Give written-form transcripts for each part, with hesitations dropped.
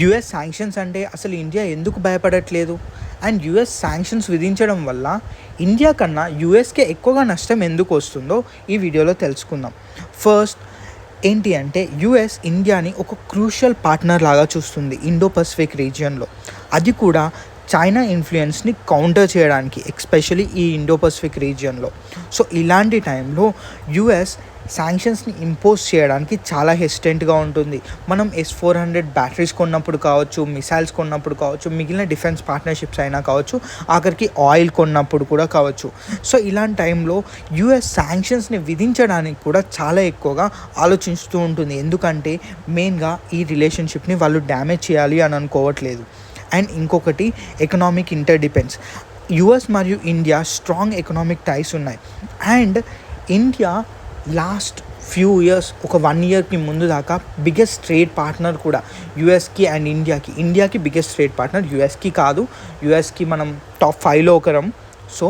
US sanctions అంటే అసలు India ఎందుకు భయపడట్లేదు? అండ్ యుఎస్ శాంక్షన్స్ విధించడం వల్ల ఇండియా కన్నా యుఎస్కే ఎక్కువగా నష్టం ఎందుకు వస్తుందో ఈ వీడియోలో తెలుసుకుందాం. ఫస్ట్ ఏంటి అంటే యుఎస్ ఇండియాని ఒక క్రూషియల్ పార్ట్నర్ లాగా చూస్తుంది ఇండో పసిఫిక్ రీజియన్లో. అది కూడా చైనా ఇన్ఫ్లుయెన్స్ని కౌంటర్ చేయడానికి, ఎస్పెషలీ ఈ ఇండో పసిఫిక్ రీజియన్లో. సో ఇలాంటి టైంలో యుఎస్ శాంక్షన్స్ని ఇంపోజ్ చేయడానికి చాలా హెసిటెంట్గా ఉంటుంది. మనం S-400 బ్యాటరీస్ కొన్నప్పుడు కావచ్చు, మిసైల్స్ కొన్నప్పుడు కావచ్చు, మిగిలిన డిఫెన్స్ పార్ట్నర్షిప్స్ అయినా కావచ్చు, ఆఖరికి ఆయిల్ కొన్నప్పుడు కూడా కావచ్చు. సో ఇలాంటి టైంలో యుఎస్ శాంక్షన్స్ని విధించడానికి కూడా చాలా ఎక్కువగా ఆలోచిస్తూ ఉంటుంది. ఎందుకంటే మెయిన్గా ఈ రిలేషన్షిప్ని వాళ్ళు డ్యామేజ్ చేయాలి అని అనుకోవట్లేదు. అండ్ ఇంకొకటి ఎకనామిక్ ఇంటర్డిపెండెన్స్. యుఎస్ మరియు ఇండియా స్ట్రాంగ్ ఎకనామిక్ టైస్ ఉన్నాయి. And India last few years, ఒక 1 ఇయర్కి ముందు దాకా బిగ్గెస్ట్ ట్రేడ్ పార్ట్నర్ కూడా యుఎస్కి అండ్ ఇండియాకి బిగ్గెస్ట్ ట్రేడ్ పార్ట్నర్. యుఎస్కి కాదు, యుఎస్కి మనం టాప్ 5లో ఒకరం. సో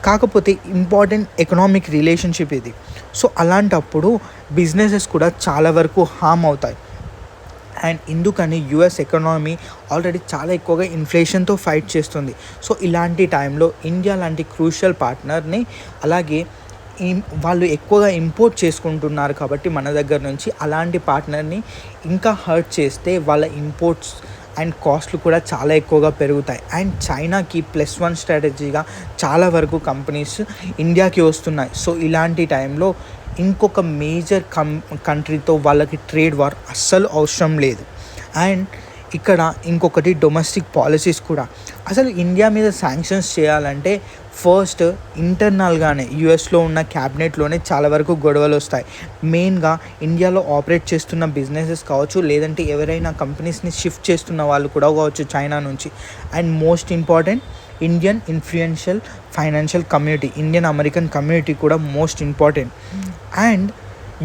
కాకపోతే ఇంపార్టెంట్ ఎకనామిక్ రిలేషన్షిప్ ఇది. సో అలాంటప్పుడు బిజినెసెస్ కూడా చాలా వరకు హామ్ అవుతాయి. అండ్ ఇందుకని యుఎస్ ఎకనామీ ఆల్రెడీ చాలా ఎక్కువగా ఇన్ఫ్లేషన్తో ఫైట్ చేస్తుంది. సో ఇలాంటి టైంలో ఇండియా లాంటి క్రూషియల్ పార్ట్నర్ని, అలాగే వాళ్ళు ఎక్కువగా ఇంపోర్ట్ చేసుకుంటున్నారు కాబట్టి మన దగ్గర నుంచి, అలాంటి పార్ట్నర్ని ఇంకా హర్ట్ చేస్తే వాళ్ళ ఇంపోర్ట్స్ అండ్ కాస్ట్లు కూడా చాలా ఎక్కువగా పెరుగుతాయి. అండ్ చైనాకి +1 స్ట్రాటజీగా చాలా వరకు కంపెనీస్ ఇండియాకి వస్తున్నాయి. సో ఇలాంటి టైంలో ఇంకొక మేజర్ కంట్రీతో వాళ్ళకి ట్రేడ్ వార్ అస్సలు అవసరం లేదు. అండ్ ఇక్కడ ఇంకొకటి డొమెస్టిక్ పాలసీస్ కూడా. అసలు ఇండియా మీద శాంక్షన్స్ చేయాలంటే ఫస్ట్ ఇంటర్నల్గానే యుఎస్లో ఉన్న క్యాబినెట్లోనే చాలా వరకు గొడవలు వస్తాయి. మెయిన్గా ఇండియాలో ఆపరేట్ చేస్తున్న బిజినెసెస్ కావచ్చు, లేదంటే ఎవరైనా కంపెనీస్ని షిఫ్ట్ చేస్తున్న వాళ్ళు కూడా కావచ్చు చైనా నుంచి. And most important Indian influential financial community, Indian American community కూడా మోస్ట్ ఇంపార్టెంట్. అండ్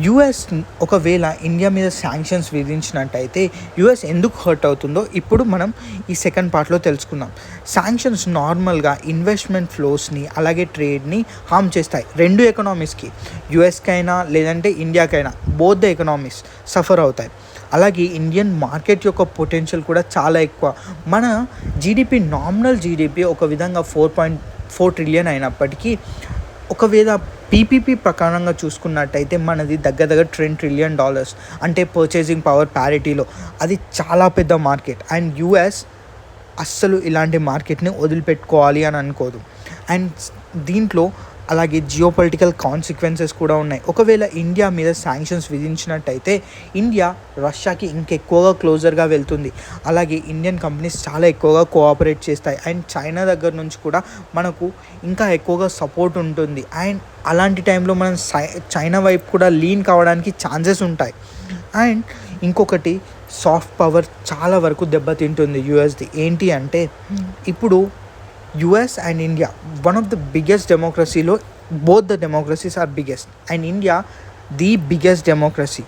యుఎస్ ఒకవేళ ఇండియా మీద శాంక్షన్స్ విధించినట్టయితే యుఎస్ ఎందుకు హర్ట్ అవుతుందో ఇప్పుడు మనం ఈ సెకండ్ పార్ట్లో తెలుసుకుందాం. శాంక్షన్స్ నార్మల్గా ఇన్వెస్ట్మెంట్ ఫ్లోస్ని, అలాగే ట్రేడ్ని హామ్ చేస్తాయి రెండు ఎకనామీస్కి, యుఎస్కైనా లేదంటే ఇండియాకైనా. బోత్ ద ఎకనామీస్ సఫర్ అవుతాయి. అలాగే ఇండియన్ మార్కెట్ యొక్క పొటెన్షియల్ కూడా చాలా ఎక్కువ. మన జీడిపి, నామినల్ జీడిపి ఒక విధంగా 4.4 ట్రిలియన్ అయినప్పటికీ, ఒకవేళ పీపీపీ ప్రకారంగా చూసుకున్నట్టయితే మనది దగ్గర $10 ట్రిలియన్, అంటే పర్చేసింగ్ పవర్ ప్యారిటీలో. అది చాలా పెద్ద మార్కెట్. అండ్ యుఎస్ అస్సలు ఇలాంటి మార్కెట్ని వదిలిపెట్టుకోవాలి అని అనుకోదు. అండ్ దీంట్లో అలాగే జియోపొలిటికల్ కాన్సిక్వెన్సెస్ కూడా ఉన్నాయి. ఒకవేళ ఇండియా మీద శాంక్షన్స్ విధించినట్టయితే ఇండియా రష్యాకి ఇంకెక్కువగా క్లోజర్గా వెళ్తుంది. అలాగే ఇండియన్ కంపెనీస్ చాలా ఎక్కువగా కోఆపరేట్ చేస్తాయి. అండ్ చైనా దగ్గర నుంచి కూడా మనకు ఇంకా ఎక్కువగా సపోర్ట్ ఉంటుంది. అండ్ అలాంటి టైంలో మనం చైనా వైపు కూడా లీన్ కావడానికి ఛాన్సెస్ ఉంటాయి. అండ్ ఇంకొకటి సాఫ్ట్ పవర్ చాలా వరకు దెబ్బతింటుంది యుఎస్ది. ఏంటి అంటే ఇప్పుడు US and India one of the biggest డెమోక్రసీలో, both the democracies are biggest. And India the biggest democracy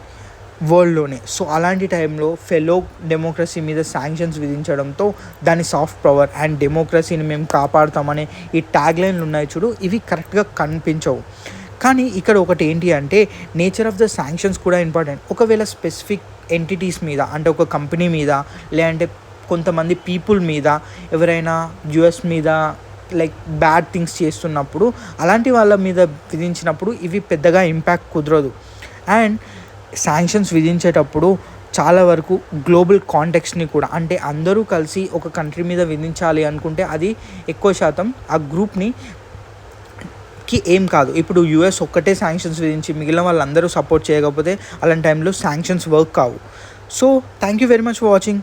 వరల్డ్లోనే. సో అలాంటి టైంలో ఫెలో డెమోక్రసీ మీద శాంక్షన్స్ విధించడంతో దాని సాఫ్ట్ పవర్ అండ్ డెమోక్రసీని మేము కాపాడుతామనే ఈ ట్యాగ్లైన్లు ఉన్నాయి చూడు, ఇవి కరెక్ట్గా కనిపించవు. కానీ ఇక్కడ ఒకటి ఏంటి అంటే నేచర్ ఆఫ్ ద శాంక్షన్స్ కూడా ఇంపార్టెంట్. ఒకవేళ స్పెసిఫిక్ ఎంటిటీస్ మీద, అంటే ఒక కంపెనీ మీద, లేదంటే కొంతమంది పీపుల్ మీద, ఎవరైనా యుఎస్ మీద లైక్ బ్యాడ్ థింగ్స్ చేస్తున్నప్పుడు, అలాంటి వాళ్ళ మీద విధించినప్పుడు ఇవి పెద్దగా ఇంపాక్ట్ కుదరదు. అండ్ శాంక్షన్స్ విధించేటప్పుడు చాలా వరకు గ్లోబల్ కాంటెక్స్ని కూడా, అంటే అందరూ కలిసి ఒక కంట్రీ మీద విధించాలి అనుకుంటే అది ఎక్కువ శాతం ఆ గ్రూప్ని ఏం కాదు. ఇప్పుడు యుఎస్ ఒక్కటే శాంక్షన్స్ విధించి మిగిలిన వాళ్ళందరూ సపోర్ట్ చేయకపోతే అలాంటి టైంలో శాంక్షన్స్ వర్క్ కావు. So thank you very much for watching.